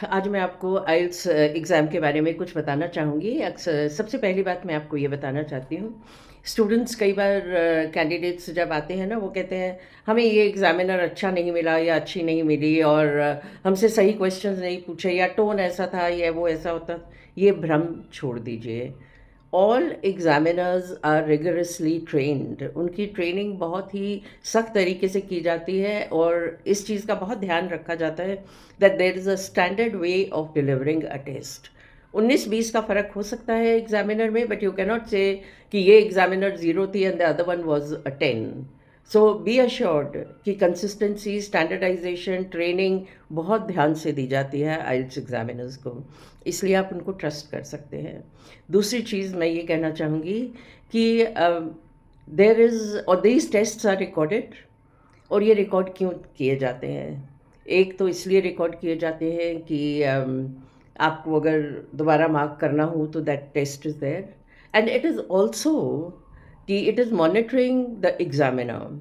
आज मैं आपको आइल्स एग्ज़ाम के बारे में कुछ बताना चाहूँगी। अक्सर सबसे पहली बात मैं आपको ये बताना चाहती हूँ, स्टूडेंट्स कई बार कैंडिडेट्स जब आते हैं ना, वो कहते हैं, हमें ये एग्ज़ामिनर अच्छा नहीं मिला या अच्छी नहीं मिली और हमसे सही क्वेश्चंस नहीं पूछे या टोन ऐसा था या वो ऐसा होता। ये भ्रम छोड़ दीजिए। All examiners are rigorously trained. उनकी ट्रेनिंग बहुत ही सख्त तरीके से की जाती है और इस चीज़ का बहुत ध्यान रखा जाता है that there is a standard way of delivering a test. 19-20 का फ़र्क हो सकता है एग्जामिनर में, बट यू कैन नॉट से कि ये एग्जामिनर 0 थी and the other one was a 10। So B assured कि कंसिस्टेंसी, स्टैंडर्डाइजेशन, ट्रेनिंग बहुत ध्यान से दी जाती है आइल्स एग्जामिनर्स को, इसलिए आप उनको ट्रस्ट कर सकते हैं। दूसरी चीज़ मैं ये कहना चाहूँगी कि देयर इज़ और दीज टेस्ट्स आर रिकॉर्डेड। और ये रिकॉर्ड क्यों किए जाते हैं? एक तो इसलिए रिकॉर्ड किए जाते हैं कि आपको अगर दोबारा मार्क करना हो तो that test is there, and it is also कि it is monitoring the examiner.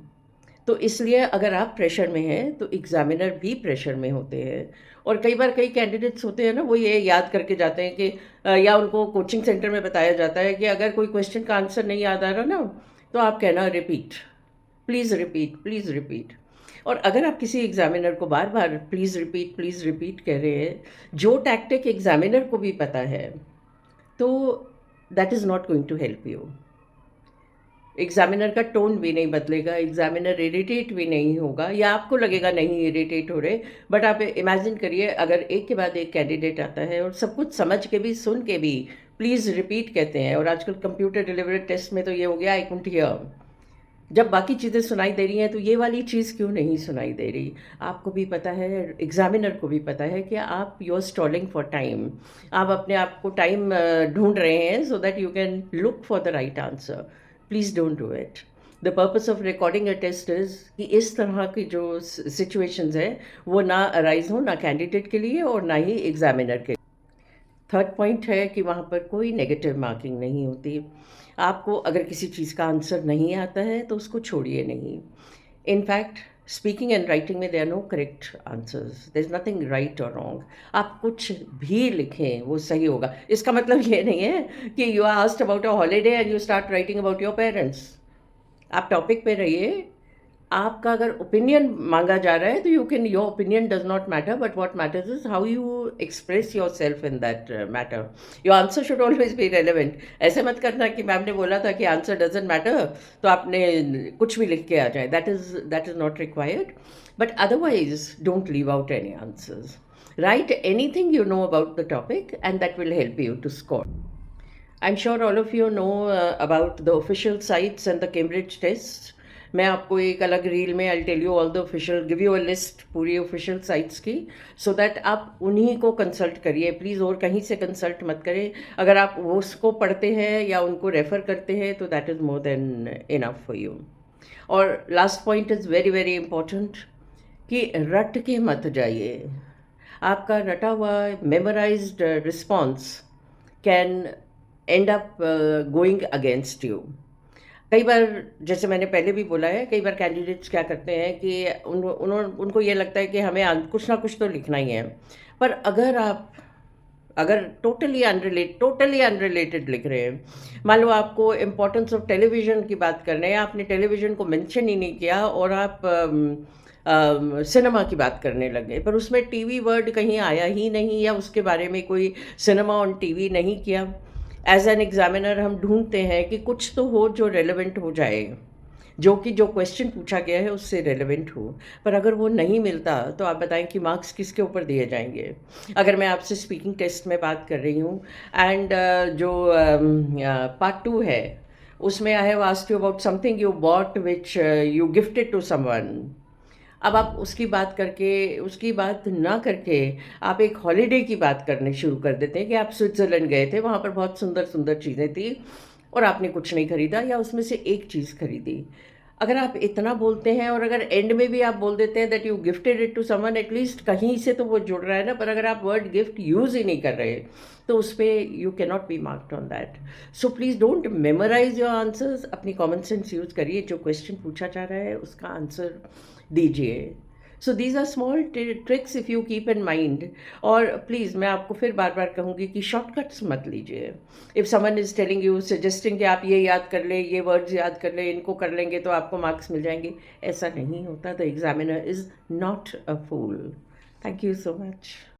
तो इसलिए अगर आप प्रेशर में हैं तो एग्ज़ामिनर भी प्रेशर में होते हैं। और कई बार कई कैंडिडेट्स होते हैं ना, वो ये याद करके जाते हैं कि या उनको कोचिंग सेंटर में बताया जाता है कि अगर कोई क्वेश्चन का आंसर नहीं याद आ रहा ना, तो आप कहना repeat, please repeat, please repeat. और अगर आप किसी एग्ज़ामिनर को बार-बार प्लीज़ रिपीट कह रहे हैं, जो टैक्टिक एग्ज़ामिनर को भी पता है, तो that is not going to help you. Examiner का टोन भी नहीं बदलेगा, एग्ज़ामिनर इरिटेट भी नहीं होगा या आपको लगेगा नहीं इरिटेट हो रहे, बट आप इमेजिन करिए अगर एक के बाद एक कैंडिडेट आता है और सब कुछ समझ के भी, सुन के भी प्लीज़ रिपीट कहते हैं, और आजकल कंप्यूटर डिलिवर्ड टेस्ट में तो ये हो गया आई कुडन्ट हियर। जब बाकी चीज़ें सुनाई दे रही हैं तो ये वाली चीज़ क्यों नहीं सुनाई दे रही? आपको भी पता है, एग्ज़ामिनर को भी पता है कि आप you are stalling for time. आप अपने आप को टाइम ढूँढ रहे हैं so that you can look for the right answer. Please don't do it. The purpose of recording a test is कि इस तरह की जो सिचुएशंस हैं, वो ना अराइज़ हो, ना कैंडिडेट के लिए और ना ही एग्ज़ामिनर के। थर्ड पॉइंट है कि वहाँ पर कोई नेगेटिव मार्किंग नहीं होती। आपको अगर किसी चीज़ का आंसर नहीं आता है तो उसको छोड़िए नहीं। इनफैक्ट स्पीकिंग एंड राइटिंग में there are no correct answers, there is nothing right और रॉन्ग। आप कुछ भी लिखें वो सही होगा। इसका मतलब ये नहीं है कि you are asked about a holiday and you start writing about your parents. आप टॉपिक पे रहिए। आपका अगर ओपिनियन माँगा जा रहा है तो you can, your opinion does not matter, but what matters is how you express yourself in that matter. Your answer should always B relevant. ऐसे मत करना कि मैम ने बोला था कि आंसर डज़न्ट मैटर, तो आपने कुछ भी लिख के आ जाए। That is not required, but otherwise don't leave out any answers. Write anything you know about the topic and that will help you to score. I'm sure all of you know about the official sites and the Cambridge tests. मैं आपको एक अलग reel में I tell you all the official, give you a list पूरी official sites की, so that आप उन्हीं को कंसल्ट करिए प्लीज़, और कहीं से कंसल्ट मत करें। अगर आप वो उसको पढ़ते हैं या उनको रेफ़र करते हैं तो that is more than enough for you. और last point is very very important कि रट के मत जाइए। आपका रटा हुआ memorised response can end up going against you. कई बार, जैसे मैंने पहले भी बोला है, कई बार कैंडिडेट्स क्या करते हैं कि उनको ये लगता है कि हमें कुछ ना कुछ तो लिखना ही है। पर अगर टोटली अनरिलेटेड लिख रहे हैं, मान लो आपको इम्पोर्टेंस ऑफ टेलीविज़न की बात कर रहे हैं, आपने टेलीविज़न को मेंशन ही नहीं किया और आप सिनेमा की बात करने लग गए, पर उसमें टीवी वर्ड कहीं आया ही नहीं या उसके बारे में कोई सिनेमा ऑन टीवी नहीं किया। एज एन एग्जामिनर हम ढूंढते हैं कि कुछ तो हो जो रेलेवेंट हो जाए, जो क्वेश्चन पूछा गया है उससे रेलेवेंट हो। पर अगर वो नहीं मिलता तो आप बताएं कि मार्क्स किसके ऊपर दिए जाएंगे। अगर मैं आपसे स्पीकिंग टेस्ट में बात कर रही हूँ एंड जो पार्ट 2 है, उसमें I have asked you about something you bought which you gifted to someone. अब आप उसकी बात ना करके आप एक हॉलिडे की बात करने शुरू कर देते हैं कि आप स्विट्ज़रलैंड गए थे, वहाँ पर बहुत सुंदर सुंदर चीज़ें थी और आपने कुछ नहीं खरीदा या उसमें से एक चीज़ खरीदी। अगर आप इतना बोलते हैं और अगर एंड में भी आप बोल देते हैं that you gifted it to someone, at least कहीं से तो वो जुड़ रहा है ना। पर अगर आप वर्ड गिफ्ट यूज़ ही नहीं कर रहे तो उस पर you can not be marked on that. So please don't memorise your answers, अपनी कॉमन सेंस यूज़ करिए। जो क्वेश्चन पूछा जा रहा है उसका आंसर दीजिए। So these are small tricks if you keep in mind. और प्लीज़ मैं आपको फिर बार-बार कहूँगी कि शॉर्टकट्स मत लीजिए। If someone is telling you, suggesting कि आप ये याद कर लें, ये वर्ड्स याद कर लें, इनको कर लेंगे तो आपको मार्क्स मिल जाएँगे, ऐसा नहीं होता। The examiner is not a fool. Thank you so much.